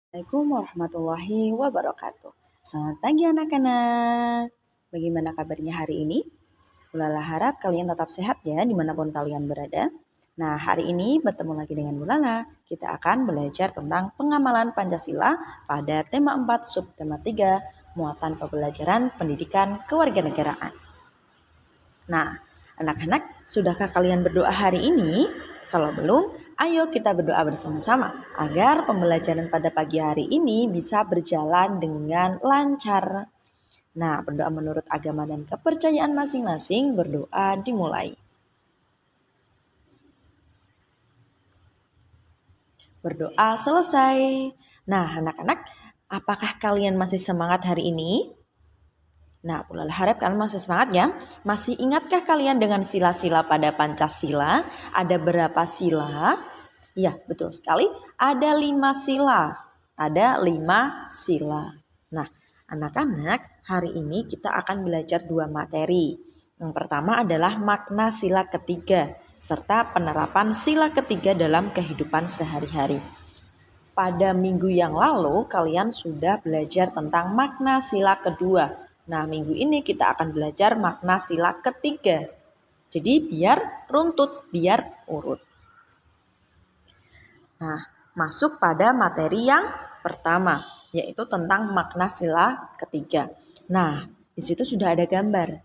Assalamualaikum warahmatullahi wabarakatuh. Selamat pagi anak-anak. Bagaimana kabarnya hari ini? Ulala harap kalian tetap sehat ya dimanapun kalian berada. Nah, hari ini bertemu lagi dengan Ulala. Kita akan belajar tentang pengamalan Pancasila pada tema 4 subtema 3 muatan pembelajaran pendidikan kewarganegaraan. Nah, anak-anak, sudahkah kalian berdoa hari ini? Kalau belum, ayo kita berdoa bersama-sama agar pembelajaran pada pagi hari ini bisa berjalan dengan lancar. Nah, berdoa menurut agama dan kepercayaan masing-masing, berdoa dimulai. Berdoa selesai. Nah, anak-anak, apakah kalian masih semangat hari ini? Nah, Ulala harap kalian masih semangat ya. Masih ingatkah kalian dengan sila-sila pada Pancasila? Ada berapa sila? Ya, betul sekali. Ada 5 sila. Ada 5 sila. Nah, anak-anak, hari ini kita akan belajar 2 materi. Yang pertama adalah makna sila ketiga, serta penerapan sila ketiga dalam kehidupan sehari-hari. Pada minggu yang lalu, kalian sudah belajar tentang makna sila kedua. Nah, minggu ini kita akan belajar makna sila ketiga. Jadi biar runtut, biar urut. Nah, masuk pada materi yang pertama, yaitu tentang makna sila ketiga. Nah, di situ sudah ada gambar.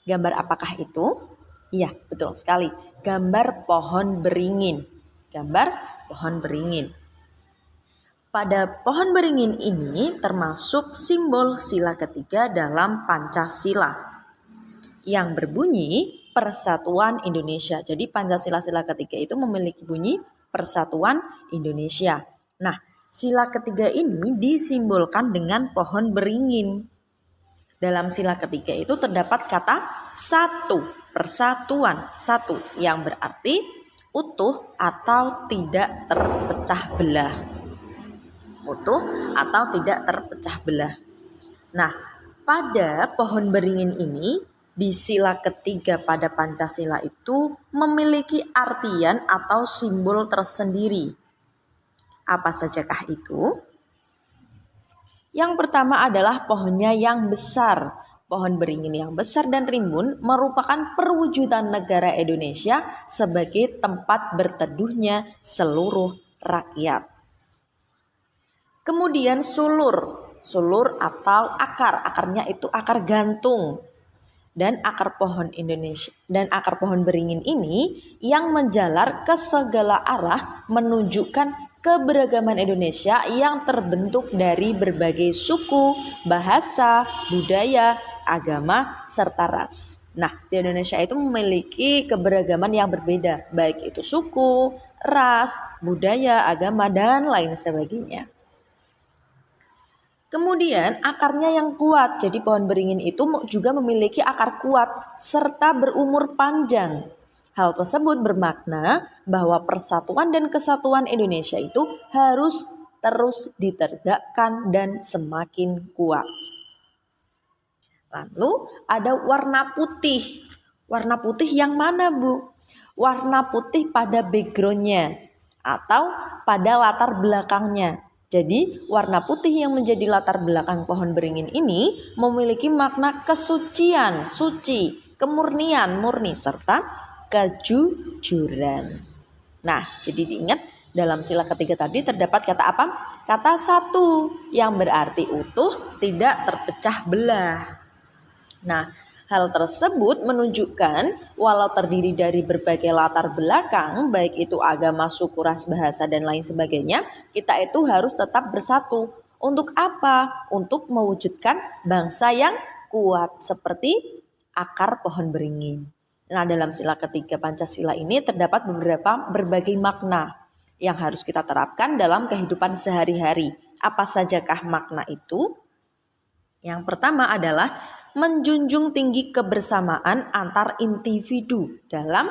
Gambar apakah itu? Iya, betul sekali. Gambar pohon beringin. Gambar pohon beringin. Pada pohon beringin ini termasuk simbol sila ketiga dalam Pancasila yang berbunyi Persatuan Indonesia. Jadi Pancasila sila ketiga itu memiliki bunyi Persatuan Indonesia. Nah, sila ketiga ini disimbolkan dengan pohon beringin. Dalam sila ketiga itu terdapat kata satu, persatuan, satu, yang berarti utuh atau tidak terpecah belah. Utuh atau tidak terpecah belah. Nah, pada pohon beringin ini di sila ketiga pada Pancasila itu memiliki artian atau simbol tersendiri. Apa sajakah itu? Yang pertama adalah pohonnya yang besar. Pohon beringin yang besar dan rimbun merupakan perwujudan negara Indonesia sebagai tempat berteduhnya seluruh rakyat. Kemudian sulur atau akarnya itu akar gantung. Dan akar pohon Indonesia dan akar pohon beringin ini yang menjalar ke segala arah menunjukkan keberagaman Indonesia yang terbentuk dari berbagai suku, bahasa, budaya, agama, serta ras. Nah, di Indonesia itu memiliki keberagaman yang berbeda, baik itu suku, ras, budaya, agama, dan lain sebagainya. Kemudian akarnya yang kuat, jadi pohon beringin itu juga memiliki akar kuat serta berumur panjang. Hal tersebut bermakna bahwa persatuan dan kesatuan Indonesia itu harus terus ditegakkan dan semakin kuat. Lalu ada warna putih. Warna putih yang mana, Bu? Warna putih pada backgroundnya atau pada latar belakangnya. Jadi warna putih yang menjadi latar belakang pohon beringin ini memiliki makna kesucian, suci, kemurnian, murni, serta kejujuran. Nah, jadi diingat dalam sila ketiga tadi terdapat kata apa? Kata satu yang berarti utuh, tidak terpecah belah. Nah, hal tersebut menunjukkan walau terdiri dari berbagai latar belakang, baik itu agama, suku, ras, bahasa, dan lain sebagainya, kita itu harus tetap bersatu. Untuk apa? Untuk mewujudkan bangsa yang kuat seperti akar pohon beringin. Nah, dalam sila ketiga Pancasila ini terdapat berbagai makna yang harus kita terapkan dalam kehidupan sehari-hari. Apa sajakah makna itu? Yang pertama adalah menjunjung tinggi kebersamaan antar individu dalam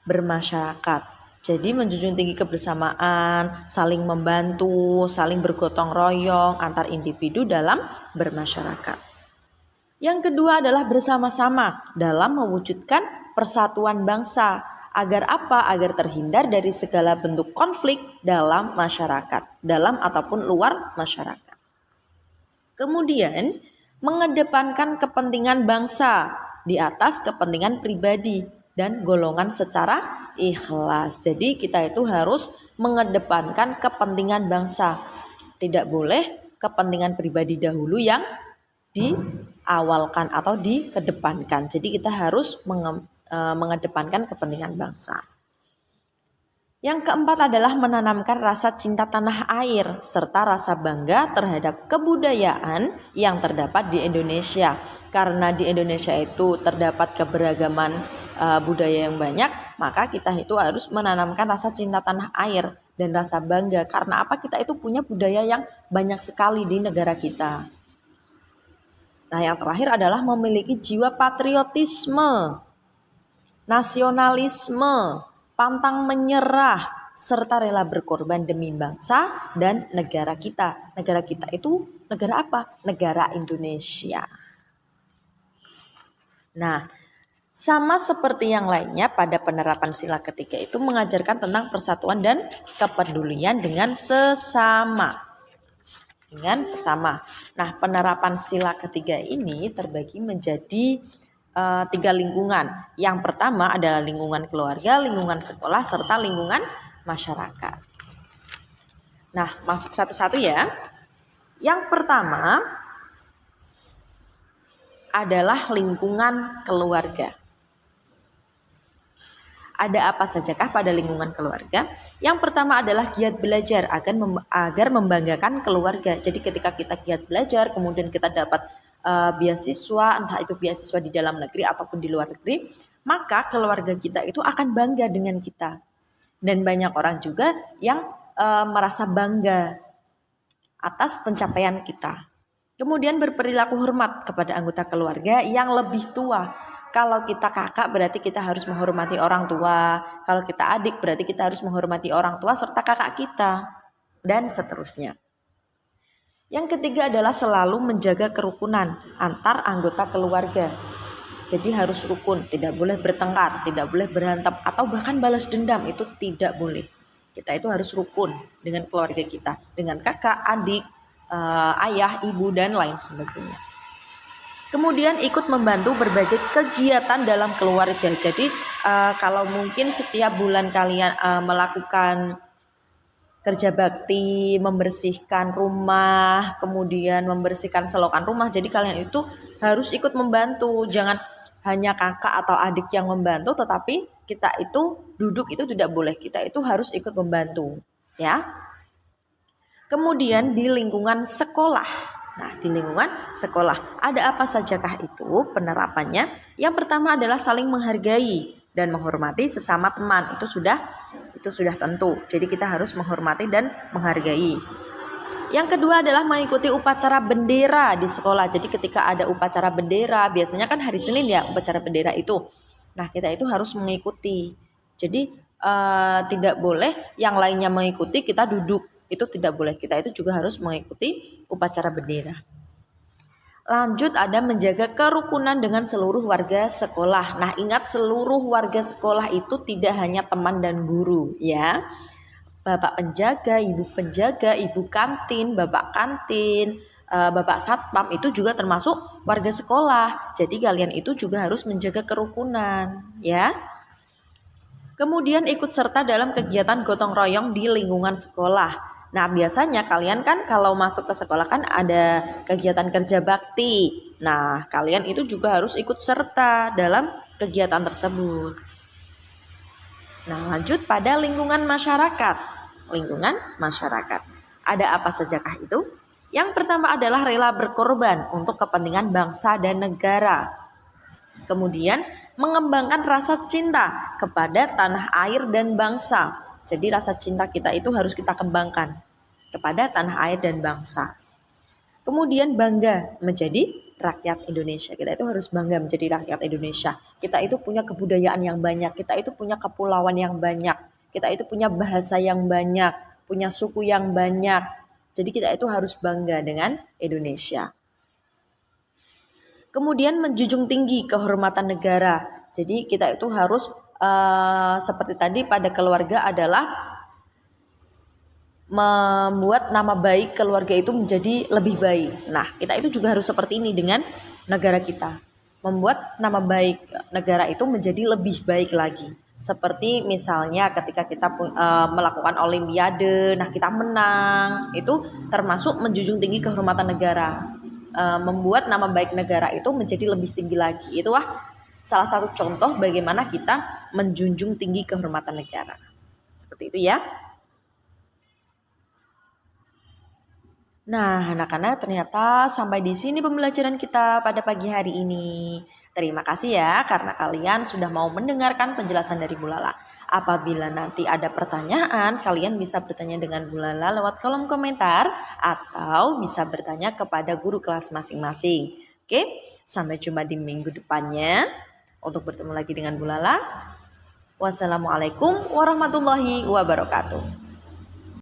bermasyarakat. Jadi menjunjung tinggi kebersamaan, saling membantu, saling bergotong royong antar individu dalam bermasyarakat. Yang kedua adalah bersama-sama dalam mewujudkan persatuan bangsa. Agar apa? Agar terhindar dari segala bentuk konflik dalam masyarakat, dalam ataupun luar masyarakat. Kemudian, mengedepankan kepentingan bangsa di atas kepentingan pribadi dan golongan secara ikhlas. Jadi kita itu harus mengedepankan kepentingan bangsa. Tidak boleh kepentingan pribadi dahulu yang diawalkan atau dikedepankan. Jadi kita harus mengedepankan kepentingan bangsa. Yang keempat adalah menanamkan rasa cinta tanah air serta rasa bangga terhadap kebudayaan yang terdapat di Indonesia. Karena di Indonesia itu terdapat keberagaman budaya yang banyak, maka kita itu harus menanamkan rasa cinta tanah air dan rasa bangga. Karena apa? Kita itu punya budaya yang banyak sekali di negara kita. Nah, yang terakhir adalah memiliki jiwa patriotisme, nasionalisme, pantang menyerah, serta rela berkorban demi bangsa dan negara kita. Negara kita itu negara apa? Negara Indonesia. Nah, sama seperti yang lainnya pada penerapan sila ketiga itu mengajarkan tentang persatuan dan kepedulian dengan sesama. Nah, penerapan sila ketiga ini terbagi menjadi 3 lingkungan. Yang pertama adalah lingkungan keluarga, lingkungan sekolah, serta lingkungan masyarakat. Nah, masuk satu-satu ya. Yang pertama adalah lingkungan keluarga. Ada apa sajakah pada lingkungan keluarga? Yang pertama adalah giat belajar agar membanggakan keluarga. Jadi ketika kita giat belajar, kemudian kita dapat beasiswa, entah itu beasiswa di dalam negeri ataupun di luar negeri, maka keluarga kita itu akan bangga dengan kita. Dan banyak orang juga yang merasa bangga atas pencapaian kita. Kemudian berperilaku hormat kepada anggota keluarga yang lebih tua. Kalau kita kakak berarti kita harus menghormati orang tua. Kalau kita adik berarti kita harus menghormati orang tua serta kakak kita. Dan seterusnya. Yang ketiga adalah selalu menjaga kerukunan antar anggota keluarga. Jadi harus rukun, tidak boleh bertengkar, tidak boleh berantem atau bahkan balas dendam, itu tidak boleh. Kita itu harus rukun dengan keluarga kita, dengan kakak, adik, ayah, ibu dan lain sebagainya. Kemudian ikut membantu berbagai kegiatan dalam keluarga. Jadi kalau mungkin setiap bulan kalian melakukan kerja bakti, membersihkan rumah, kemudian membersihkan selokan rumah. Jadi kalian itu harus ikut membantu. Jangan hanya kakak atau adik yang membantu, tetapi kita itu duduk itu tidak boleh. Kita itu harus ikut membantu, ya. Kemudian di lingkungan sekolah. Nah, di lingkungan sekolah ada apa sajakah itu penerapannya? Yang pertama adalah saling menghargai dan menghormati sesama teman. Itu sudah tentu. Jadi kita harus menghormati dan menghargai. Yang kedua adalah mengikuti upacara bendera di sekolah. Jadi ketika ada upacara bendera, biasanya kan hari Senin ya upacara bendera itu. Nah, kita itu harus mengikuti. Jadi tidak boleh yang lainnya mengikuti, kita duduk. Itu tidak boleh. Kita itu juga harus mengikuti upacara bendera. Lanjut ada menjaga kerukunan dengan seluruh warga sekolah. Nah, ingat seluruh warga sekolah itu tidak hanya teman dan guru, ya. Bapak penjaga, ibu kantin, bapak kantin, bapak satpam itu juga termasuk warga sekolah. Jadi kalian itu juga harus menjaga kerukunan, ya. Kemudian ikut serta dalam kegiatan gotong royong di lingkungan sekolah. Nah, biasanya kalian kan kalau masuk ke sekolah kan ada kegiatan kerja bakti. Nah, kalian itu juga harus ikut serta dalam kegiatan tersebut. Nah, lanjut pada lingkungan masyarakat. Lingkungan masyarakat. Ada apa sajakah itu? Yang pertama adalah rela berkorban untuk kepentingan bangsa dan negara. Kemudian mengembangkan rasa cinta kepada tanah air dan bangsa. Jadi rasa cinta kita itu harus kita kembangkan kepada tanah air dan bangsa. Kemudian bangga menjadi rakyat Indonesia. Kita itu harus bangga menjadi rakyat Indonesia. Kita itu punya kebudayaan yang banyak. Kita itu punya kepulauan yang banyak. Kita itu punya bahasa yang banyak. Punya suku yang banyak. Jadi kita itu harus bangga dengan Indonesia. Kemudian menjunjung tinggi kehormatan negara. Jadi kita itu harus seperti tadi pada keluarga adalah membuat nama baik keluarga itu menjadi lebih baik. Nah, kita itu juga harus seperti ini dengan negara kita. Membuat nama baik negara itu menjadi lebih baik lagi. Seperti misalnya ketika kita melakukan olimpiade, nah kita menang, itu termasuk menjunjung tinggi kehormatan negara. Membuat nama baik negara itu menjadi lebih tinggi lagi. Itulah salah satu contoh bagaimana kita menjunjung tinggi kehormatan negara. Seperti itu ya. Nah, anak-anak, ternyata sampai di sini pembelajaran kita pada pagi hari ini. Terima kasih ya karena kalian sudah mau mendengarkan penjelasan dari Bu Lala. Apabila nanti ada pertanyaan, kalian bisa bertanya dengan Bu Lala lewat kolom komentar atau bisa bertanya kepada guru kelas masing-masing. Oke, sampai jumpa di minggu depannya untuk bertemu lagi dengan Bu Lala. Wassalamualaikum warahmatullahi wabarakatuh.